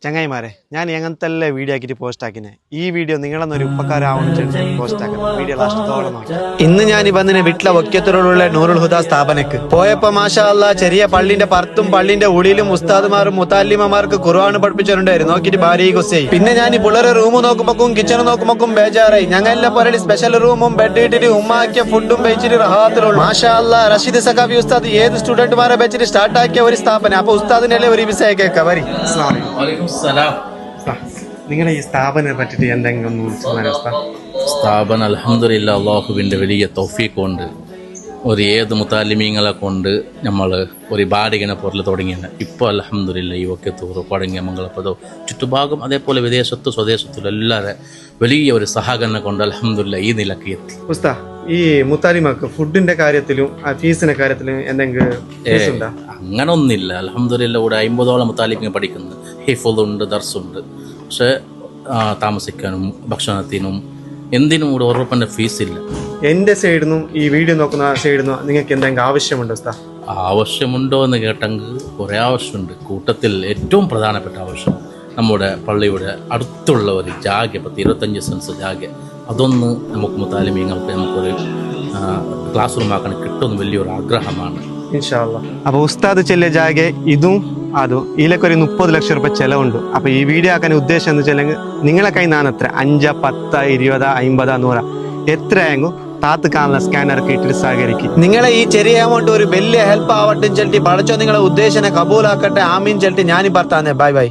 ചങ്ങായിമാരെ, ഞാൻ എങ്ങനത്തെ വീഡിയോ ആക്കിയിട്ട് പോസ്റ്റ് ആക്കിനെ. ഈ വീഡിയോ നിങ്ങളൊന്നൊരു ഉപകാരമാവുന്ന പോസ്റ്റ് ആക്കണം. വീഡിയോ ലാസ്റ്റോളം നോക്കി. ഇന്ന് ഞാൻ വന്നിനെ വീട്ടിലെ വക്യത്തിലുള്ള നൂറുൽ ഹുദ സ്ഥാപനക്ക് പോയപ്പോ മാഷാ അല്ലാ ചെറിയ പള്ളിന്റെ പുറത്തും പള്ളിന്റെ ഉള്ളിലും ഉസ്താദുമാരും മുത്താലിമമാർക്ക് ഖുർആൻ പഠിപ്പിച്ചിട്ടുണ്ടായിരുന്നു. നോക്കിയിട്ട് ഭാര്യ കൊസ്സായി. പിന്നെ ഞാൻ ഈ പിള്ളേരെ റൂം നോക്കുമ്പോക്കും കിച്ചൺ നോക്കുമ്പോക്കും ബേജാറായി. ഞങ്ങളെ പോലെ സ്പെഷ്യൽ റൂമും ബെഡ് ഇട്ടിട്ട് ഉമ്മാക്കിയ ഫുഡും വെച്ചിട്ട് റഹാത്തിലുള്ള മാഷാ അല്ലാ റഷീദ് സഖാഫി ഉസ്താദ് ഏത് സ്റ്റുഡന്റുമാരെ വെച്ചിട്ട് സ്റ്റാർട്ട് ആക്കിയ ഒരു സ്ഥാപനം. അപ്പൊ ഉസ്താദിനെ ഒരു വിസ കേൾക്കാം. വരി. നിങ്ങളെ ഈ സ്ഥാപനത്തെ പറ്റിട്ട് എന്തെങ്കിലും സ്ഥാപനം അൽഹംദുലില്ലാ അള്ളാഹുവിൻ്റെ വലിയ തൗഫീഖ് കൊണ്ട് ഒരു ഏത് മുത്താലിമീങ്ങളെ കൊണ്ട് നമ്മൾ ഒരു ബാടികനെ പോലെ തുടങ്ങിയാണ്. ഇപ്പോൾ അൽഹംദുലില്ലാ ഈ വക്കത്തൂർ പടങ്ങിയ മംഗളപ്പദവും ചുറ്റുഭാഗം അതേപോലെ വിദേശത്തും സ്വദേശത്തും എല്ലാവരും വലിയ ഒരു സഹകരണം കൊണ്ട് അൽഹംദുലില്ലാ ഈ നിലക്ക് എത്തി. ഉസ്താ, ഈ മുത്താലിമാക്ക് ഫുഡിന്റെ കാര്യത്തിലും ഫീസിന്റെ കാര്യത്തിലും എന്തെങ്കിലും അങ്ങനെ ഒന്നില്ല. അൽഹംദുലില്ലാ ഇവിടെ 50ഓളം മുത്താലിമിങ്ങൾ പഠിക്കുന്നു. ഹിഫുണ്ട്, ദർസുണ്ട്. പക്ഷേ താമസിക്കാനും ഭക്ഷണത്തിനും എന്തിനും കൂടെ ഉറപ്പിൻ്റെ ഫീസില്ല. എൻ്റെ സൈഡിൽ നിന്നും ഈ വീഡിയോ നോക്കുന്ന സൈഡിൽ നിന്നും നിങ്ങൾക്ക് എന്തെങ്കിലും ആവശ്യമുണ്ടോ ഉസ്താ? ആവശ്യമുണ്ടോ എന്ന് കേട്ടെങ്കിൽ കുറേ ആവശ്യമുണ്ട്. കൂട്ടത്തിൽ ഏറ്റവും പ്രധാനപ്പെട്ട ആവശ്യം നമ്മുടെ പള്ളിയുടെ അടുത്തുള്ള ഒരു ജാഗ, 25 സെൻസ് ജാഗ, അതൊന്ന് നമുക്ക് മുത്താലിമീങ്ങൾക്ക് നമുക്കൊരു ക്ലാസ് റൂം ആക്കാൻ കിട്ടുമെന്ന് വലിയൊരു ആഗ്രഹമാണ്. ഇൻഷാ അല്ലാഹ്. അപ്പൊ ഉസ്താദ് ചെല്ലിയ ജാഗ ഇതും അതും ഇതിലൊക്കെ ഒരു 30 ലക്ഷം രൂപ ചെലവുണ്ട്. അപ്പൊ ഈ വീഡിയോ ആക്കാൻ ഉദ്ദേശം എന്ന് വെച്ചാൽ നിങ്ങളെ കൈ നാണെത്ര 5, 10, 20, 50, 100 എത്രയെങ്കിലും താത്ത് കാണുന്ന സ്കാനർക്ക് ഇട്ടിട്ട് സഹകരിക്കും. നിങ്ങളെ ഈ ചെറിയ എമൗണ്ട് ഒരു വലിയ ഹെൽപ്പ് ആവട്ടെ ചെല്ലി പഠിച്ചോ. നിങ്ങളെ ഉദ്ദേശനെ കബൂലാക്കട്ടെ. ആമീൻ ചെല്ലി ഞാനി പറഞ്ഞേ. Bye bye.